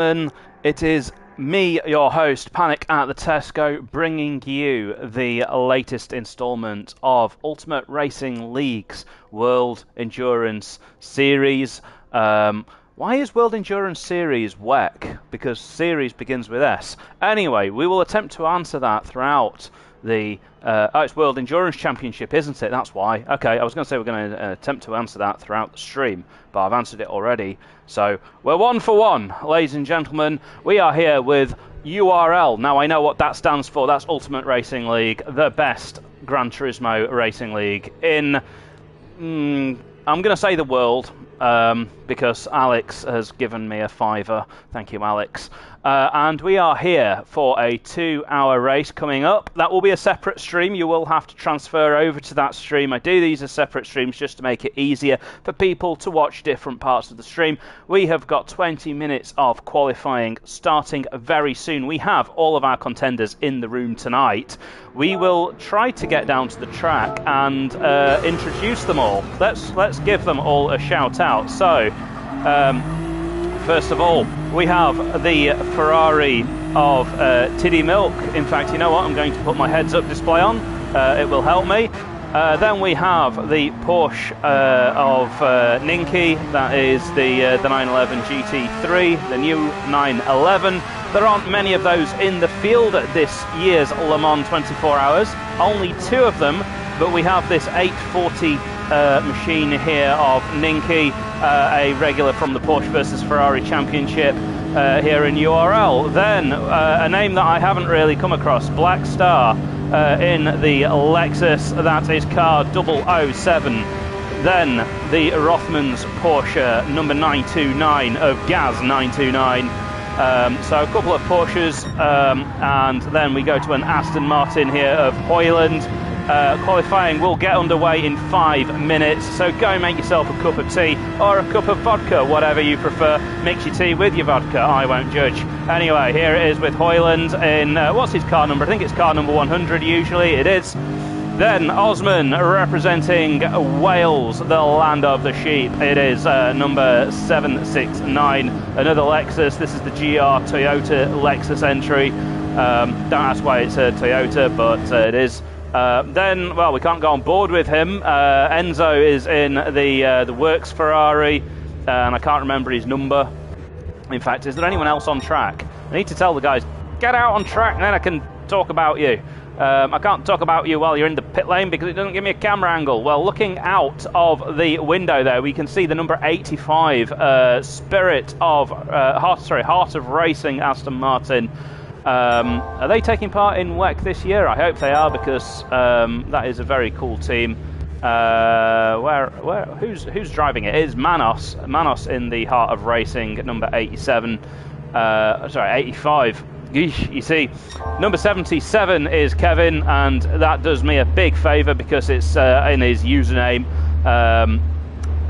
And it is me, your host, Panic at the Tesco, bringing you the latest installment of Ultimate Racing League's World Endurance Series. Why is World Endurance Series WEC? Because series begins with S. Anyway, we will attempt to answer that throughout the... it's World Endurance Championship, isn't it? That's why. Okay, I was going to say we're going to attempt to answer that throughout the stream, but I've answered it already. So, we're 1 for 1, ladies and gentlemen. We are here with URL. Now, I know what that stands for. That's Ultimate Racing League, the best Gran Turismo racing league in... I'm going to say the world, because Alex has given me a fiver. Thank you, Alex. And we are here for a 2-hour race coming up. That will be a separate stream. You will have to transfer over to that stream. I do these as separate streams just to make it easier for people to watch different parts of the stream. We have got 20 minutes of qualifying starting very soon. We have all of our contenders in the room tonight. We will try to get down to the track and introduce them all. Let's give them all a shout out. So, first of all, we have the Ferrari of Tiddy Milk. In fact, you know what? I'm going to put my heads-up display on. It will help me. Then we have the Porsche of Ninky. That is the 911 GT3, the new 911. There aren't many of those in the field at this year's Le Mans 24 Hours. Only 2 of them, but we have this 840 machine here of Ninky, a regular from the Porsche versus Ferrari Championship here in URL. Then a name that I haven't really come across, Black Star in the Lexus, that is car 007. Then the Rothmans Porsche number 929 of Gaz 929. So a couple of Porsches, and then we go to an Aston Martin here of Hoyland. Qualifying will get underway in 5 minutes, so go and make yourself a cup of tea or a cup of vodka, whatever you prefer. Mix your tea with your vodka, I won't judge. Anyway, here it is with Hoyland in, what's his car number? I think it's car number 100 usually, it is. Then Osman representing Wales, the land of the sheep. It is number 769, another Lexus. This is the GR Toyota Lexus entry. Don't ask why it's a Toyota, but it is. Then, well, we can't go on board with him. Enzo is in the Works Ferrari, and I can't remember his number. In fact, is there anyone else on track? I need to tell the guys, get out on track, and then I can talk about you. I can't talk about you while you're in the pit lane because it doesn't give me a camera angle. Well, looking out of the window there, we can see the number 85 Spirit of Heart of Racing Aston Martin. Are they taking part in WEC this year? I hope they are, because that is a very cool team. Who's driving it? It is Manos in the Heart of Racing, number 87. 85. You see, number 77 is Kevin, and that does me a big favour because it's in his username.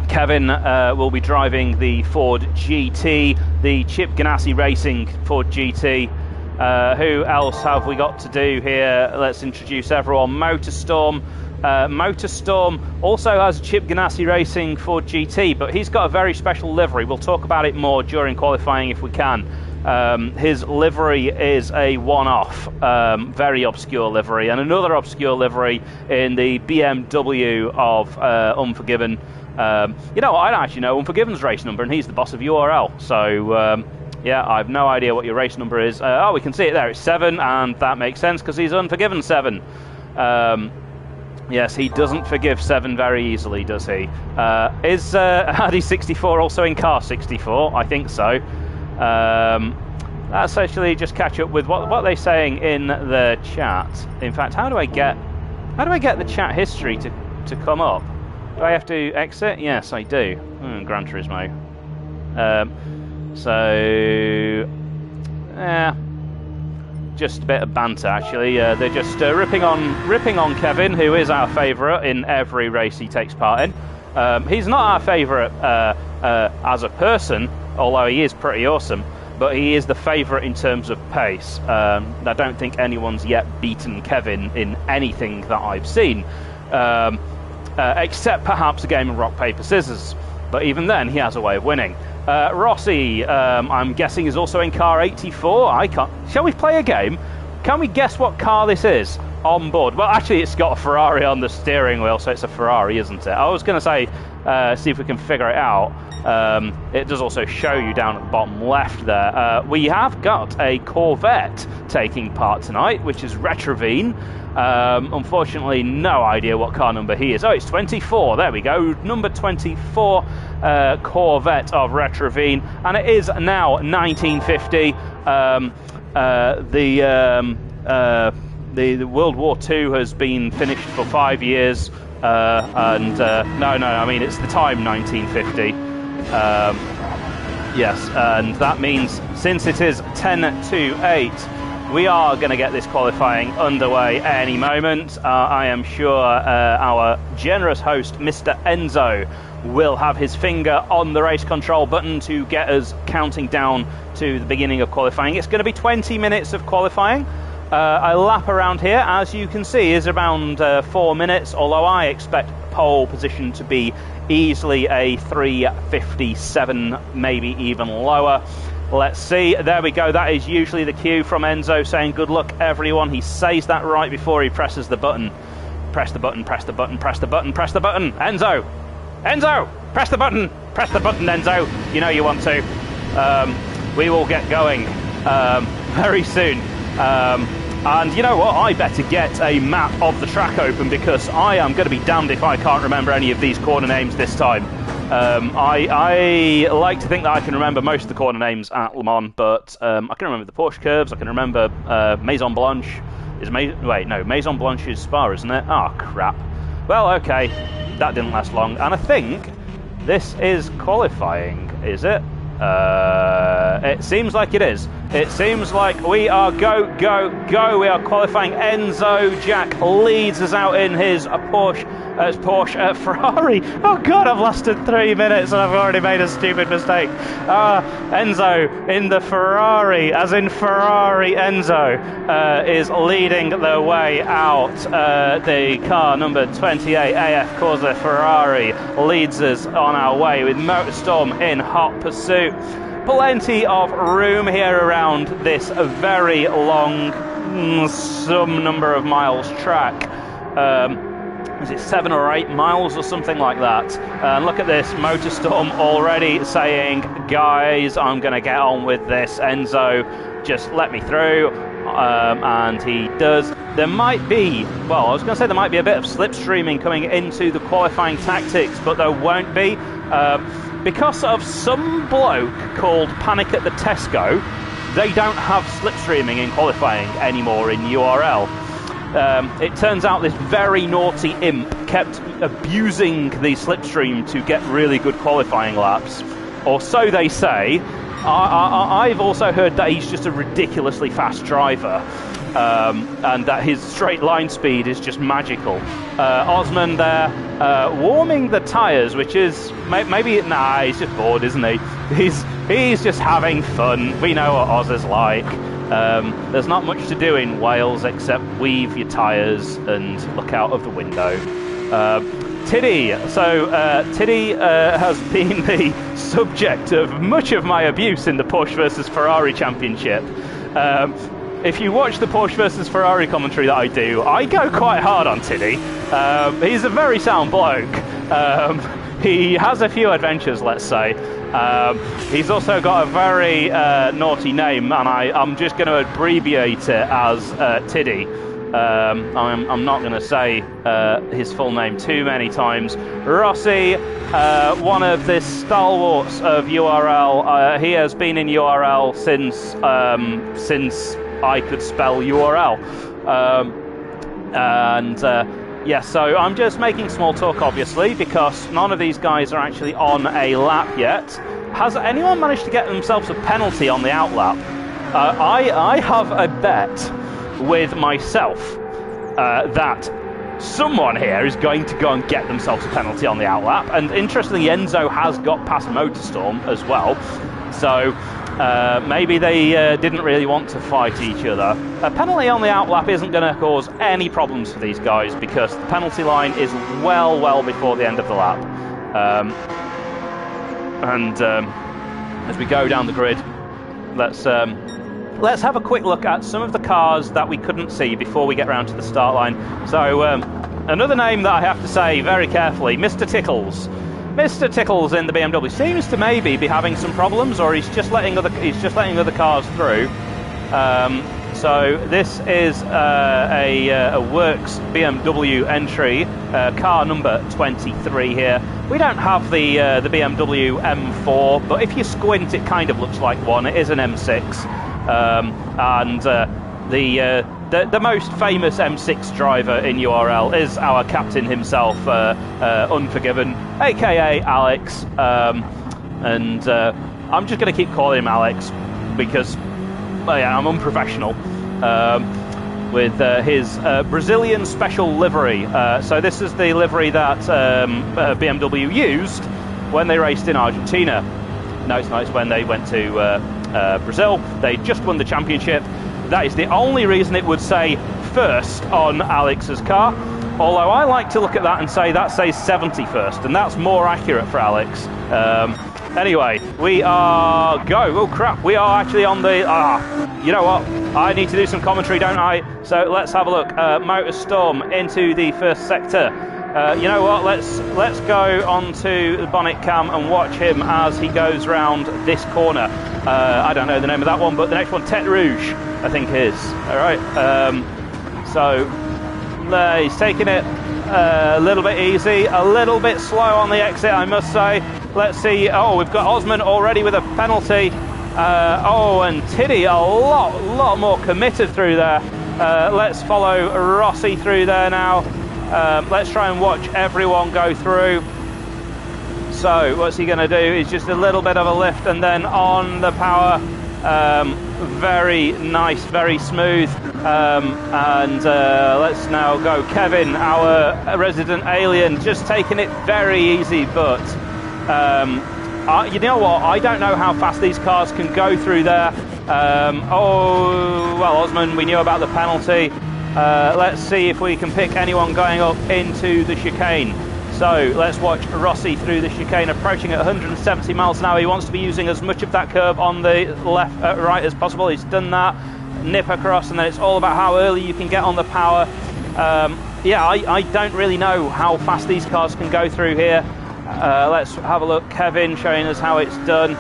Kevin will be driving the Ford GT, the Chip Ganassi Racing Ford GT. Who else have we got to do here? Let's introduce everyone. Motorstorm. Motorstorm also has a Chip Ganassi Racing Ford GT, but he's got a very special livery. We'll talk about it more during qualifying if we can. His livery is a one-off, very obscure livery, and another obscure livery in the BMW of Unforgiven. You know, I don't actually know Unforgiven's race number, and he's the boss of URL, so... yeah, I have no idea what your race number is. Oh, we can see it there. It's 7, and that makes sense because he's Unforgiven 7. Yes, he doesn't forgive 7 very easily, does he? Is Hardy 64 also in car 64? I think so. Let's actually just catch up with what they're saying in the chat. In fact, how do I get the chat history to come up? Do I have to exit? Yes, I do. Gran Turismo. So, just a bit of banter actually. They're just ripping on Kevin, who is our favourite in every race he takes part in. He's not our favourite as a person, although he is pretty awesome, but he is the favourite in terms of pace. I don't think anyone's yet beaten Kevin in anything that I've seen, except perhaps a game of rock, paper, scissors. But even then, he has a way of winning. Rossi, I'm guessing, is also in car 84. I can't. Shall we play a game? Can we guess what car this is on board? Well, actually, it's got a Ferrari on the steering wheel, so it's a Ferrari, isn't it? I was going to say, see if we can figure it out. It does also show you down at the bottom left there. We have got a Corvette taking part tonight, which is Retrovine. Unfortunately, no idea what car number he is. Oh, it's 24. There we go. Number 24 Corvette of Retrovine. And it is now 1950. The World War II has been finished for 5 years. No, I mean, it's the time 1950. Yes, and that means since it is 10 to 8, we are going to get this qualifying underway any moment. I am sure our generous host, Mr. Enzo, will have his finger on the race control button to get us counting down to the beginning of qualifying. It's going to be 20 minutes of qualifying. A lap around here, as you can see, is around 4 minutes, although I expect pole position to be easily a 3:57, maybe even lower. Let's see. There we go. That is usually the cue from Enzo saying good luck, everyone. He says that right before he presses the button. Press the button, press the button, press the button, press the button. Enzo! Enzo! Press the button! Press the button, Enzo! You know you want to. We will get going very soon. And you know what? I better get a map of the track open, because I am going to be damned if I can't remember any of these corner names this time. I like to think that I can remember most of the corner names at Le Mans, but I can remember the Porsche curves. I can remember Maison Blanche. Maison Blanche is Spa, isn't it? Oh, crap. Well, okay. That didn't last long. And I think this is qualifying, is it? It seems like it is. It seems like we are go. We are qualifying. Enzo Jack leads us out in his Porsche Ferrari. Oh God, I've lasted 3 minutes and I've already made a stupid mistake. Enzo in the Ferrari, as in Ferrari Enzo, is leading the way out. The car number 28 AF Corsa Ferrari leads us on our way with Motorstorm in hot pursuit. Plenty of room here around this very long, some number of miles track. Is it 7 or 8 miles or something like that? And look at this, Motorstorm already saying, guys, I'm going to get on with this. Enzo, just let me through. And he does. There might be, well, I was going to say there might be a bit of slipstreaming coming into the qualifying tactics, but there won't be. Because of some bloke called Panic at the Tesco, they don't have slipstreaming in qualifying anymore in URL. It turns out this very naughty imp kept abusing the slipstream to get really good qualifying laps, or so they say. I've also heard that he's just a ridiculously fast driver, and that his straight line speed is just magical. Osman there, warming the tyres, which is maybe, nah, he's just bored, isn't he? He's just having fun. We know what Oz is like. There's not much to do in Wales except weave your tyres and look out of the window. Tiddy. So Tiddy has been the subject of much of my abuse in the Porsche versus Ferrari championship. If you watch the Porsche versus Ferrari commentary that I do, I go quite hard on Tiddy. He's a very sound bloke. He has a few adventures, let's say. He's also got a very naughty name, and I'm just going to abbreviate it as Tiddy. I'm not going to say his full name too many times. Rossi, one of the stalwarts of URL. He has been in URL since I could spell URL. Yeah, so I'm just making small talk, obviously, because none of these guys are actually on a lap yet. Has anyone managed to get themselves a penalty on the outlap? I have a bet with myself that someone here is going to go and get themselves a penalty on the outlap. And interestingly, Enzo has got past Motorstorm as well. So maybe they didn't really want to fight each other. A penalty on the outlap isn't going to cause any problems for these guys, because the penalty line is well before the end of the lap. as we go down the grid. Let's have a quick look at some of the cars that we couldn't see before we get round to the start line. So another name that I have to say very carefully, Mr. Tickles. Mr. Tickles in the BMW seems to maybe be having some problems, or he's just letting other cars through. So this is a Works BMW entry, car number 23 here. We don't have the BMW M4, but if you squint, it kind of looks like one. It is an M6, and the most famous M6 driver in URL is our captain himself, Unforgiven, aka Alex, and I'm just going to keep calling him Alex because I'm unprofessional. With his Brazilian special livery. So this is the livery that BMW used when they raced in Argentina. No, it's not. It's when they went to Brazil. They just won the championship. That is the only reason it would say first on Alex's car. Although I like to look at that and say that says 71st, and that's more accurate for Alex. Anyway, we are oh crap, we are actually on the you know what, I need to do some commentary, don't I? So let's have a look. Motorstorm into the first sector. You know what, let's go onto the bonnet cam and watch him as he goes round this corner. I don't know the name of that one, but the next one, Tete Rouge, I think is. Alright, so he's taking it a little bit easy, a little bit slow on the exit, I must say. Let's see. Oh, we've got Osman already with a penalty. And Tiddy a lot more committed through there. Let's follow Rossi through there now. Let's try and watch everyone go through. So what's he going to do? Is just a little bit of a lift and then on the power. Very nice, very smooth. And let's now go Kevin, our resident alien, just taking it very easy, but you know what, I don't know how fast these cars can go through there. Oh, well, Osman, we knew about the penalty. Let's see if we can pick anyone going up into the chicane. So let's watch Rossi through the chicane, approaching at 170 miles an hour. He wants to be using as much of that curb on the left, right as possible. He's done that. Nip across, and then it's all about how early you can get on the power. Yeah, I don't really know how fast these cars can go through here. Let's have a look. Kevin showing us how it's done,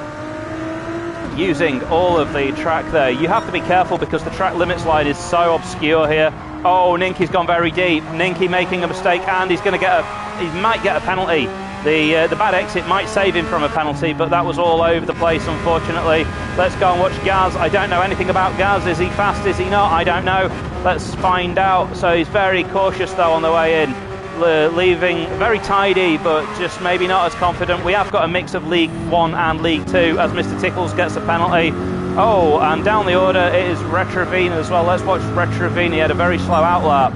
using all of the track there. You have to be careful because the track limits line is so obscure here. Oh, Ninky's gone very deep. Ninky making a mistake, and he's going to he might get a penalty. The bad exit might save him from a penalty, but that was all over the place, unfortunately. Let's go and watch Gaz. I don't know anything about Gaz. Is he fast? Is he not? I don't know. Let's find out. So he's very cautious, though, on the way in. Leaving very tidy, but just maybe not as confident. We have got a mix of League 1 and League 2 as Mr. Tickles gets a penalty. Oh, and down the order it is Retrovini as well. Let's watch Retrovini. He had a very slow outlap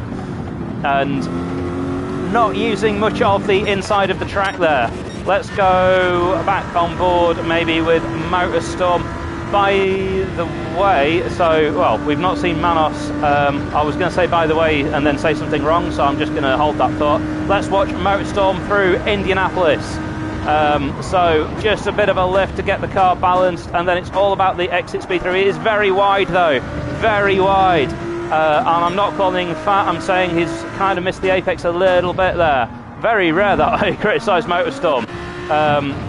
and not using much of the inside of the track there. Let's go back on board maybe with Motorstorm. By the way, well, we've not seen Manos. I was going to say by the way and then say something wrong, so I'm just going to hold that thought. Let's watch Motorstorm through Indianapolis. So just a bit of a lift to get the car balanced, and then it's all about the exit speed through. It is very wide though, very wide. And I'm not calling him fat, I'm saying he's kind of missed the apex a little bit there. Very rare that I criticise Motorstorm.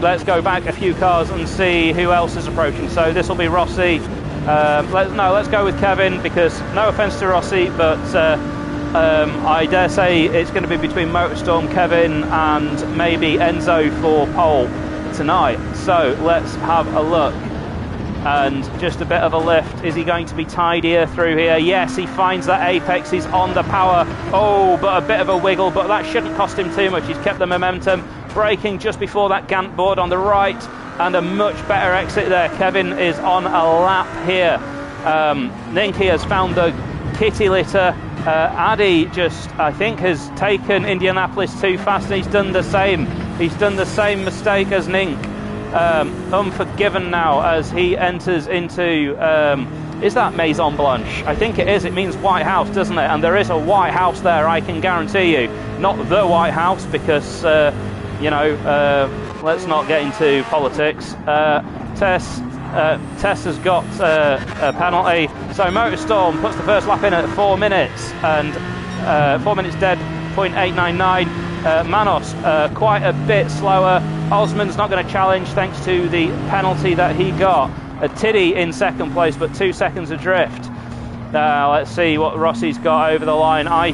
Let's go back a few cars and see who else is approaching. So this will be Rossi. Let's go with Kevin, because no offence to Rossi, but I dare say it's going to be between Motorstorm, Kevin and maybe Enzo for pole tonight. So let's have a look. And just a bit of a lift. Is he going to be tidier through here? Yes, he finds that apex. He's on the power. Oh, but a bit of a wiggle, but that shouldn't cost him too much. He's kept the momentum. Braking just before that Gantt board on the right, and a much better exit there. Kevin is on a lap here. Ninky has found the kitty litter. Addy just, I think, has taken Indianapolis too fast, and he's done the same. He's done the same mistake as Nink. Unforgiven now as he enters into, is that Maison Blanche? I think it is. It means White House, doesn't it? And there is a White House there, I can guarantee you. Not the White House, because, let's not get into politics. Tess has got a penalty, so Motorstorm puts the first lap in at 4 minutes, and 4 minutes dead, 0.899. Manos quite a bit slower. Osman's not going to challenge thanks to the penalty that he got. Tiddy in second place, but 2 seconds adrift. Let's see what Rossi's got over the line. I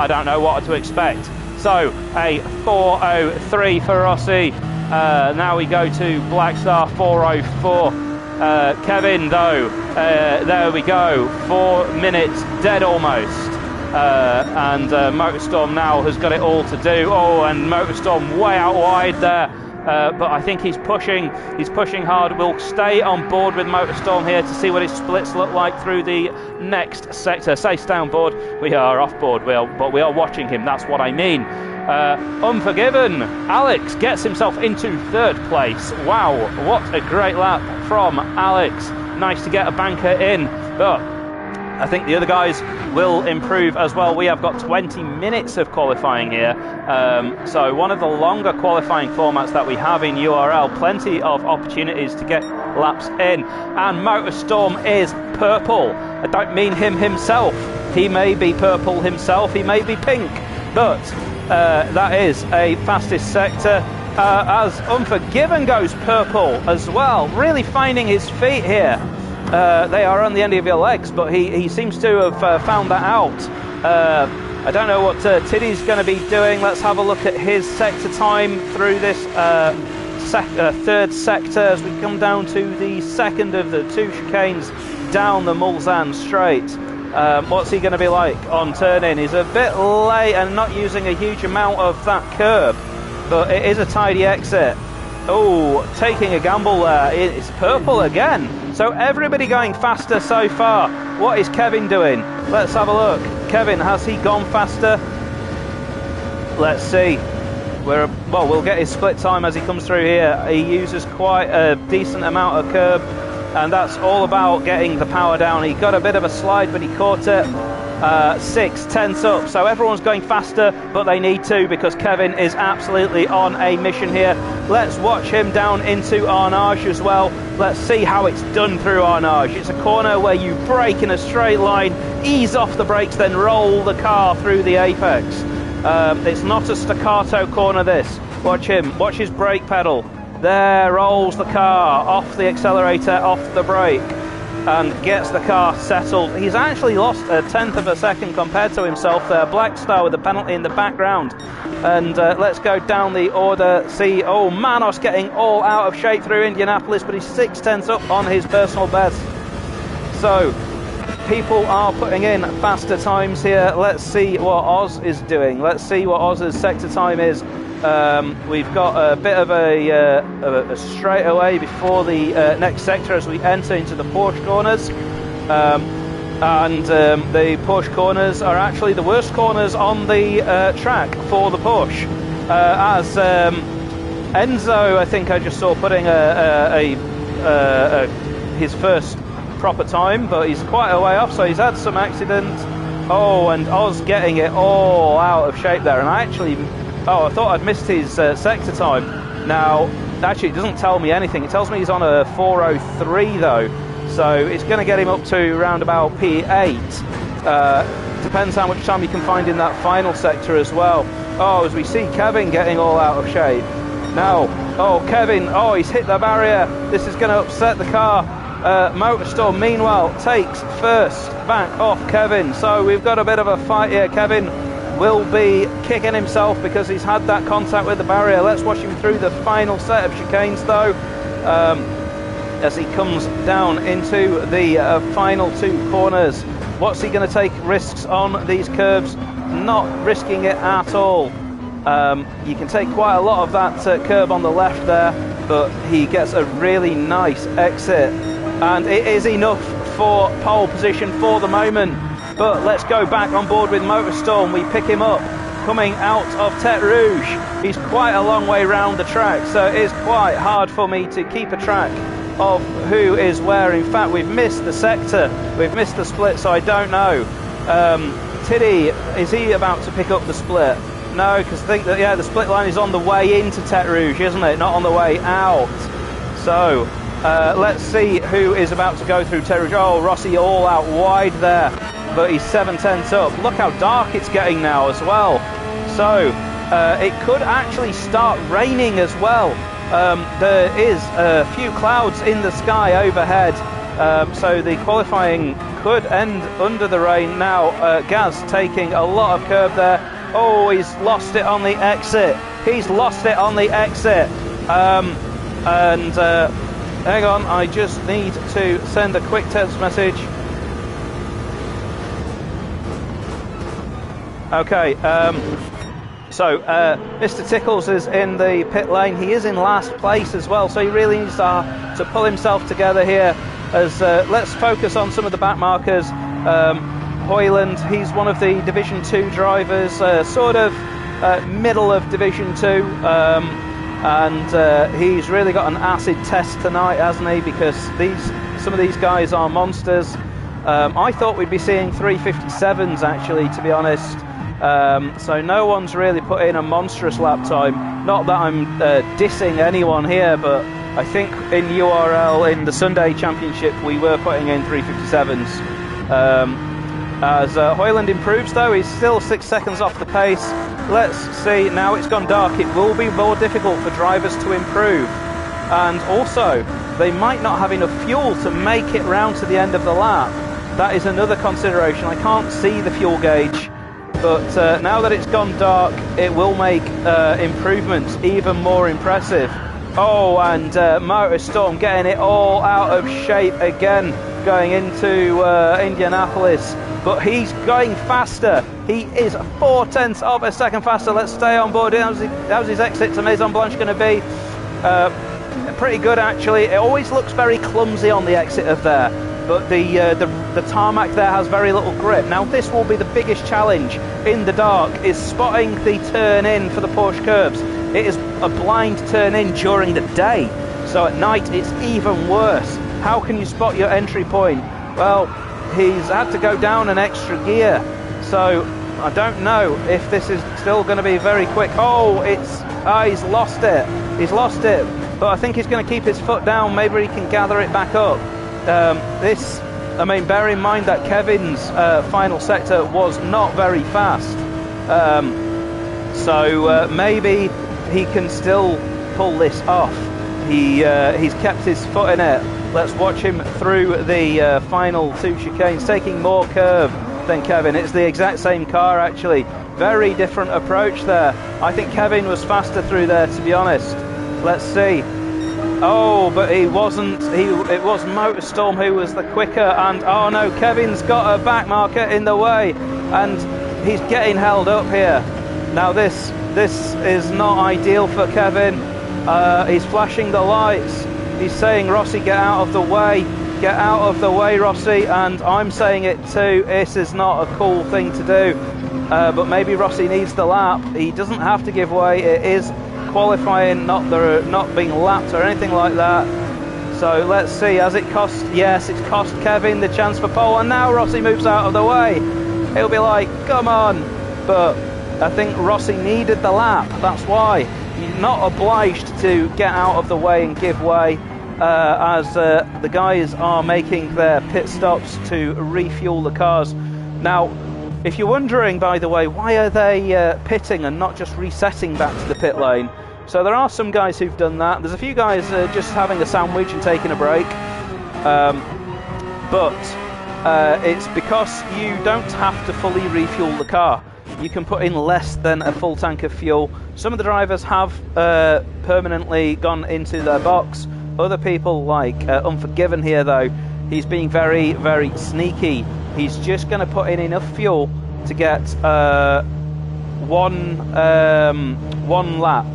don't know what to expect. So a 4:03 for Rossi. Now we go to Blackstar 4:04. Kevin though, there we go, 4 minutes dead almost. And Motorstorm now has got it all to do. Oh, and Motorstorm way out wide there. But I think he's pushing hard. We'll stay on board with Motorstorm here to see what his splits look like through the next sector. Say stay on board, we are off board, but we are watching him, that's what I mean. Unforgiven, Alex gets himself into 3rd place. Wow, what a great lap from Alex. Nice to get a banker in, but I think the other guys will improve as well. We have got 20 minutes of qualifying here. So one of the longer qualifying formats that we have in URL. Plenty of opportunities to get laps in. And Motorstorm is purple. I don't mean him himself. He may be purple himself. He may be pink. But that is a fastest sector. As Unforgiven goes purple as well. Really finding his feet here. They are on the end of your legs, but he seems to have found that out. I don't know what Tiddy's going to be doing. Let's have a look at his sector time through this 3rd sector as we come down to the 2nd of the 2 chicanes down the Mulsanne Straight. What's he going to be like on turn-in? He's a bit late and not using a huge amount of that curb, but it is a tidy exit. Oh, taking a gamble there. It's purple again. So everybody going faster so far. What is Kevin doing? Let's have a look. Kevin, has he gone faster? Let's see. We'll get his split time as he comes through here. He uses quite a decent amount of curb, and that's all about getting the power down. He got a bit of a slide, but he caught it. 6 tenths up, so everyone's going faster, but they need to because Kevin is absolutely on a mission here. Let's watch him down into Arnage as well. Let's see how it's done through Arnage. It's a corner where you brake in a straight line, ease off the brakes, then roll the car through the apex. It's not a staccato corner, this. Watch him, watch his brake pedal. There rolls the car off the accelerator, off the brake, and gets the car settled. He's actually lost a 1/10 of a second compared to himself there. Blackstar with the penalty in the background. And let's go down the order. See, Manos getting all out of shape through Indianapolis, but he's 6 tenths up on his personal best. So people are putting in faster times here. Let's see what Oz is doing. Let's see what Oz's sector time is. We've got a bit of a straightaway before the next sector as we enter into the Porsche corners. The Porsche corners are actually the worst corners on the track for the Porsche. As Enzo, I think I just saw putting his first proper time, but he's quite a way off, so he's had some accident. Oh, and Oz getting it all out of shape there, and I thought I'd missed his sector time. Now, actually, it doesn't tell me anything. It tells me he's on a 4:03 though, so it's going to get him up to around about P8. Depends how much time you can find in that final sector as well. Oh, as we see Kevin getting all out of shape. Now, Kevin, he's hit the barrier. This is going to upset the car. Motorstorm, meanwhile, takes first back off Kevin. So we've got a bit of a fight here. Kevin will be kicking himself because he's had that contact with the barrier. Let's watch him through the final set of chicanes though, as he comes down into the final 2 corners. What's he going to take risks on these curves? Not risking it at all. You can take quite a lot of that curb on the left there, but he gets a really nice exit, and it is enough for pole position for the moment. But let's go back on board with Motorstorm. We pick him up coming out of Tete Rouge. He's quite a long way round the track, so it is quite hard for me to keep a track of who is where. In fact, we've missed the sector, we've missed the split, so I don't know. Tiddy, is he about to pick up the split? No, because I think that, the split line is on the way into Tete Rouge, isn't it? Not on the way out. So let's see who is about to go through territory. Oh, Rossi all out wide there, but he's 7/10 up. Look how dark it's getting now as well. So it could actually start raining as well. There is a few clouds in the sky overhead, so the qualifying could end under the rain. Now Gaz taking a lot of curb there. Oh, he's lost it on the exit. He's lost it on the exit. Hang on, I just need to send a quick text message. Okay, so Mr. Tickles is in the pit lane. He is in last place as well, so he really needs to pull himself together here. As let's focus on some of the back markers. Hoyland, he's one of the Division 2 drivers, sort of middle of Division 2, and he's really got an acid test tonight, hasn't he? Because some of these guys are monsters. I thought we'd be seeing 357s actually, to be honest. So no one's really put in a monstrous lap time. Not that I'm dissing anyone here, but I think in URL in the Sunday Championship we were putting in 357s. As Hoyland improves though, he's still 6 seconds off the pace. Let's see, now it's gone dark, it will be more difficult for drivers to improve. And also, they might not have enough fuel to make it round to the end of the lap. That is another consideration. I can't see the fuel gauge, but now that it's gone dark, it will make improvements even more impressive. Oh, and Motorstorm getting it all out of shape again, going into Indianapolis. But he's going faster. He is 0.4 of a second faster. Let's stay on board. How's his exit to Maison Blanche going to be? Pretty good, actually. It always looks very clumsy on the exit of there, but the tarmac there has very little grip. Now, this will be the biggest challenge in the dark, is spotting the turn in for the Porsche curbs. It is a blind turn in during the day, so at night it's even worse. How can you spot your entry point? Well, he's had to go down an extra gear, so I don't know if this is still going to be very quick. Oh, he's lost it. He's lost it, but I think he's going to keep his foot down. Maybe he can gather it back up. I mean, bear in mind that Kevin's final sector was not very fast, so maybe he can still pull this off. He's kept his foot in it. Let's watch him through the final 2 chicanes, taking more curve than Kevin. It's the exact same car, actually. Very different approach there. I think Kevin was faster through there, to be honest. Let's see. Oh, but he wasn't. It was Motorstorm who was the quicker, and oh no, Kevin's got a back marker in the way, and he's getting held up here. Now this is not ideal for Kevin. He's flashing the lights. He's saying, Rossi, get out of the way. Get out of the way, Rossi. And I'm saying it too. This is not a cool thing to do. But maybe Rossi needs the lap. He doesn't have to give way. It is qualifying, not being lapped or anything like that. So let's see. Has it cost? Yes, it's cost Kevin the chance for pole. And now Rossi moves out of the way. He'll be like, come on. But I think Rossi needed the lap. That's why. You're not obliged to get out of the way and give way, as the guys are making their pit stops to refuel the cars. Now, if you're wondering, by the way, why are they pitting and not just resetting back to the pit lane? So there are some guys who've done that. There's a few guys just having a sandwich and taking a break. But it's because you don't have to fully refuel the car. You can put in less than a full tank of fuel. Some of the drivers have permanently gone into their box. Other people, like Unforgiven here, though, he's being very, very sneaky. He's just going to put in enough fuel to get one lap.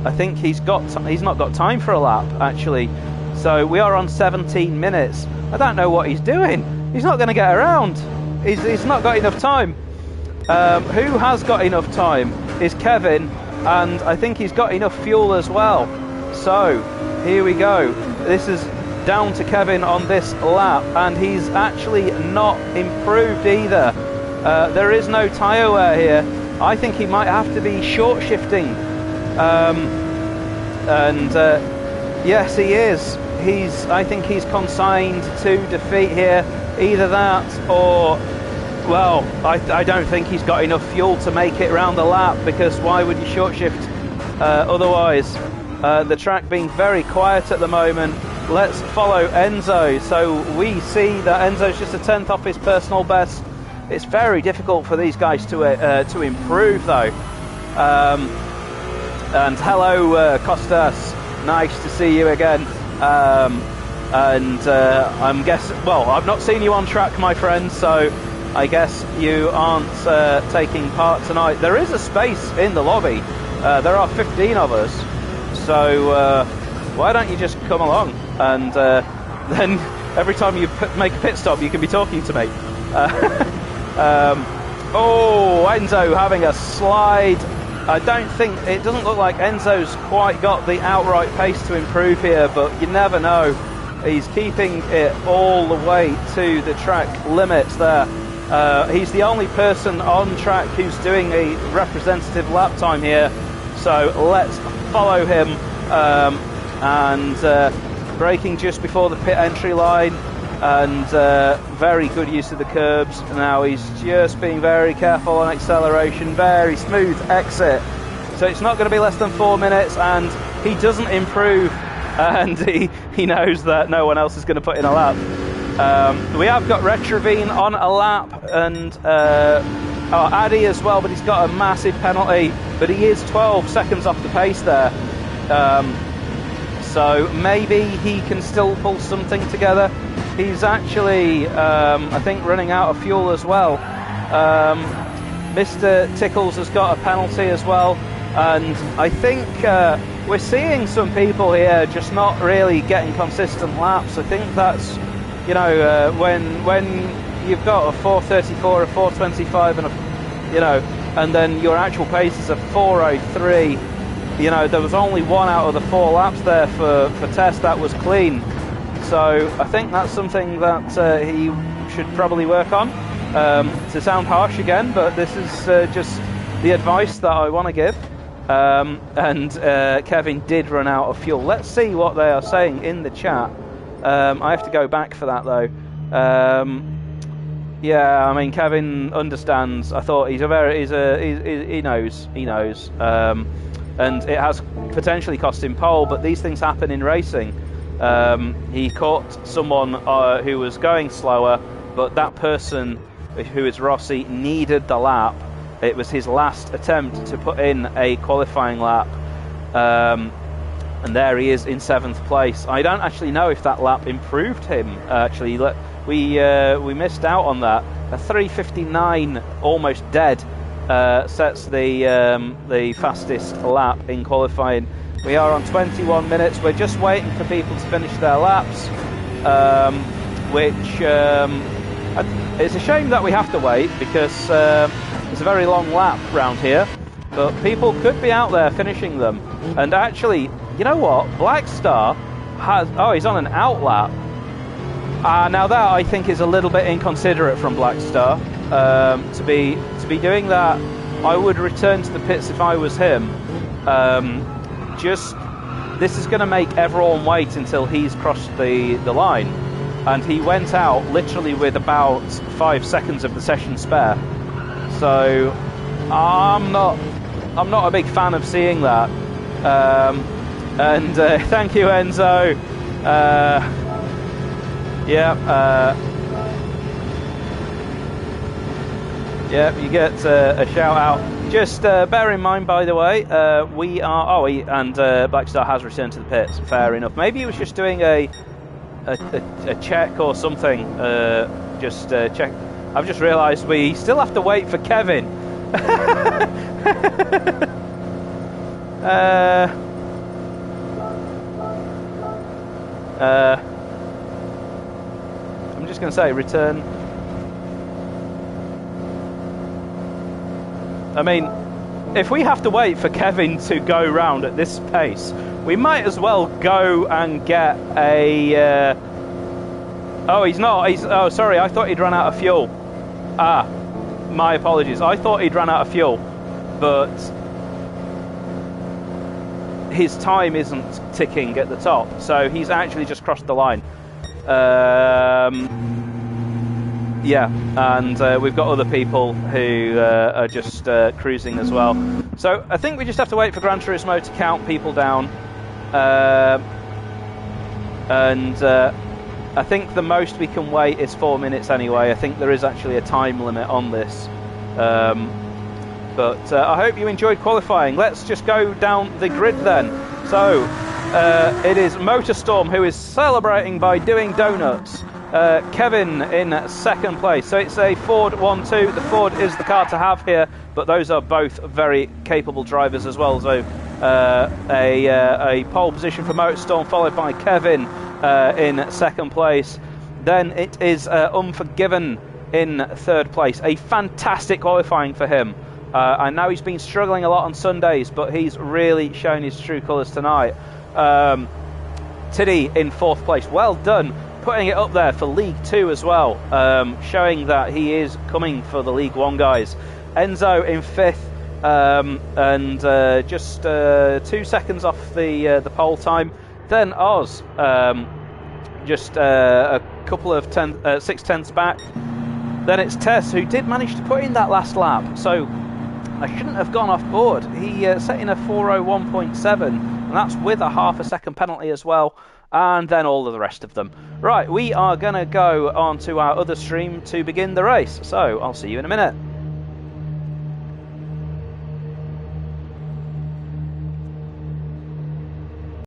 I think he's not got time for a lap, actually. So we are on 17 minutes. I don't know what he's doing. He's not going to get around. He's not got enough time. Who has got enough time is Kevin, and I think he's got enough fuel as well. So here we go. This is down to Kevin on this lap, and he's actually not improved either. There is no tyre wear here. I think he might have to be short shifting, and Yes, he is. I think he's consigned to defeat here. Either that or, well, I don't think he's got enough fuel to make it round the lap, because why would you short shift otherwise? The track being very quiet at the moment. Let's follow Enzo. So we see that Enzo's just a 10th off his personal best. It's very difficult for these guys to improve, though. And hello, Costas. Nice to see you again. I'm guessing, well, I've not seen you on track, my friend, so I guess you aren't taking part tonight. There is a space in the lobby. There are 15 of us, so why don't you just come along, and then every time you make a pit stop you can be talking to me. Oh, Enzo having a slide. I don't think, it doesn't look like Enzo's quite got the outright pace to improve here, but you never know. He's keeping it all the way to the track limits there. He's the only person on track who's doing a representative lap time here, so let's follow him. Braking just before the pit entry line, and very good use of the curbs. Now he's just being very careful on acceleration, very smooth exit. So it's not going to be less than 4 minutes, and he doesn't improve, and he knows that no one else is going to put in a lap. We have got Retrovine on a lap, and Addy as well, but he's got a massive penalty, but he is 12 seconds off the pace there. So maybe he can still pull something together. He's actually, I think, running out of fuel as well. Mr. Tickles has got a penalty as well, and I think we're seeing some people here just not really getting consistent laps. I think that's, you know, when you've got a 4:34, a 4:25, and and then your actual pace is a 4:03. You know, there was only 1 out of the 4 laps there for Tess that was clean. So I think that's something that he should probably work on. To sound harsh again, but this is just the advice that I want to give. Kevin did run out of fuel. Let's see what they are saying in the chat. I have to go back for that though. Yeah, I mean, Kevin understands. I thought he knows. And it has potentially cost him pole, but these things happen in racing. He caught someone who was going slower, but that person, who is Rossi, needed the lap. It was his last attempt to put in a qualifying lap, and there he is in 7th place. I don't actually know if that lap improved him. Actually, we missed out on that. A 3:59, almost dead, sets the fastest lap in qualifying. We are on 21 minutes. We're just waiting for people to finish their laps, which it's a shame that we have to wait, because it's a very long lap round here, but people could be out there finishing them. And actually, you know what? Blackstar has... Oh, he's on an out lap. Now that, I think, is a little bit inconsiderate from Blackstar. To be doing that, I would return to the pits if I was him. This is going to make everyone wait until he's crossed the line, and he went out literally with about 5 seconds of the session spare. So I'm not a big fan of seeing that. Thank you, Enzo. Yeah, you get a shout out. Just bear in mind, by the way, we are... Blackstar has returned to the pits. Fair enough. Maybe he was just doing a check or something. Check. I've just realised we still have to wait for Kevin. I'm just going to say return. I mean, if we have to wait for Kevin to go round at this pace, we might as well go and get a... Oh, he's not. Oh, sorry, I thought he'd run out of fuel. My apologies. I thought he'd run out of fuel, but... his time isn't ticking at the top, so he's actually just crossed the line. Yeah, and we've got other people who are just cruising as well. So I think we just have to wait for Gran Turismo to count people down. And I think the most we can wait is 4 minutes anyway. I think there is actually a time limit on this. But I hope you enjoyed qualifying. Let's just go down the grid then. So it is Motorstorm who is celebrating by doing donuts. Kevin in second place. So it's a Ford 1-2. The Ford is the car to have here, but those are both very capable drivers as well. So a pole position for Motorstorm, followed by Kevin in second place. Then it is Unforgiven in third place. A fantastic qualifying for him. I know he's been struggling a lot on Sundays, but he's really shown his true colours tonight. Tiddy in fourth place. Well done, putting it up there for League 2 as well, showing that he is coming for the League 1 guys. Enzo in fifth, and just 2 seconds off the pole time. Then Oz, just a couple of 6/10ths back. Then it's Tess, who did manage to put in that last lap, so I shouldn't have gone off board. He set in a 4:01.7, and that's with a half a second penalty as well. And then all of the rest of them. Right, we are going to go on to our other stream to begin the race, so I'll see you in a minute.